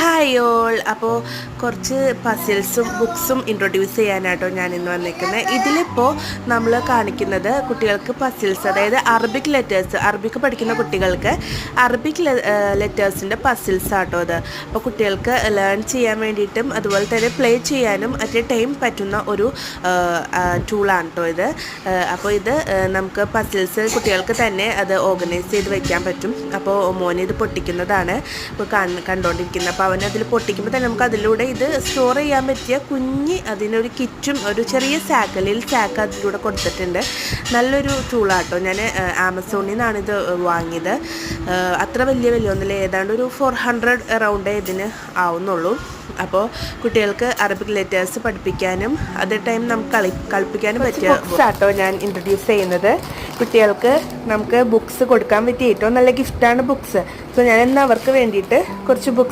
Hi all. അപ്പോൾ കുറച്ച് പസിൽസും ബുക്സും introduce ചെയ്യാനായിട്ടോ ഞാൻ ഇന്ന് വന്നിരിക്കുന്നത്. ഇതിലിപ്പോൾ നമ്മൾ കാണിക്കുന്നത് കുട്ടികൾക്ക് പസിൽസ്, അതായത് അറബിക് ലെറ്റേഴ്സ്, അറബിക്ക് പഠിക്കുന്ന കുട്ടികൾക്ക് അറബിക് ലെറ്റേഴ്സിൻ്റെ പസിൽസ് ആട്ടോ അത്. അപ്പോൾ കുട്ടികൾക്ക് ലേൺ ചെയ്യാൻ വേണ്ടിയിട്ടും അതുപോലെ തന്നെ പ്ലേ ചെയ്യാനും അറ്റ് എ ടൈം പറ്റുന്ന ഒരു ടൂളാണ് കേട്ടോ ഇത്. അപ്പോൾ ഇത് നമുക്ക് പസിൽസ് കുട്ടികൾക്ക് തന്നെ അത് ഓർഗനൈസ് ചെയ്ത് വയ്ക്കാൻ പറ്റും. അപ്പോൾ മോനെ ഇത് പൊട്ടിക്കുന്നതാണ് ഇപ്പോൾ കണ്ടുകൊണ്ടിരിക്കുന്നത്. അപ്പോൾ അവനതിൽ പൊട്ടിക്കുമ്പോൾ തന്നെ നമുക്ക് അതിലൂടെ ഇത് സ്റ്റോർ ചെയ്യാൻ പറ്റിയ അതിനൊരു കിറ്റും ഒരു ചെറിയ സാക്ക് അതിലൂടെ കൊടുത്തിട്ടുണ്ട്. നല്ലൊരു ടൂളാട്ടോ. ഞാൻ ആമസോണിൽ നിന്നാണ് ഇത് വാങ്ങിയത്. അത്ര വലിയ ഒന്നുമില്ല, ഏതാണ്ട് ഒരു 400 അറൗണ്ടേ ഇതിന് ആവുന്നുള്ളൂ. അപ്പോൾ കുട്ടികൾക്ക് അറബിക് ലെറ്റേഴ്സ് പഠിപ്പിക്കാനും അതേ ടൈം നമുക്ക് കളിപ്പിക്കാനും പറ്റിയ ബുക്സ് ആട്ടോ ഞാൻ ഇൻട്രൊഡ്യൂസ് ചെയ്യുന്നത്. കുട്ടികൾക്ക് നമുക്ക് ബുക്സ് കൊടുക്കാൻ പറ്റിയ ഏറ്റവും നല്ല ഗിഫ്റ്റാണ് ബുക്സ്. സോ ഞാൻ ഇന്ന് അവർക്ക് വേണ്ടിയിട്ട് കുറച്ച് ബുക്സ്